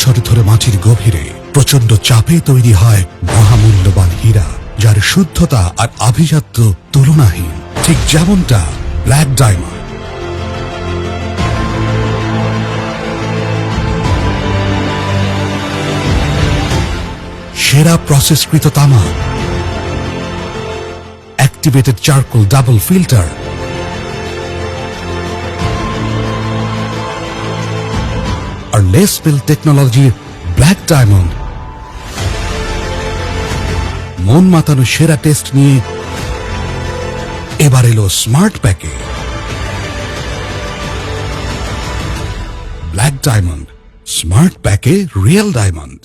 বছর ধরে মাটির গভীরে প্রচন্ড চাপে তৈরি হয় মহামূল্যবান হীরা, যার শুদ্ধতা আর আভিজাত্য তুলনাহীন, ঠিক যেমনটা ব্ল্যাক ডায়মন্ড। সেরা প্রসেসকৃত তামা, অ্যাক্টিভেটেড চারকোল ডাবল ফিল্টার, আর লেস ফিল টেকনোলজির ব্ল্যাক ডায়মন্ড। মন মাতানো সেরা টেস্ট নিয়ে এবার এলো স্মার্ট প্যাকে ব্ল্যাক ডায়মন্ড। স্মার্ট প্যাকে রিয়েল ডায়মন্ড।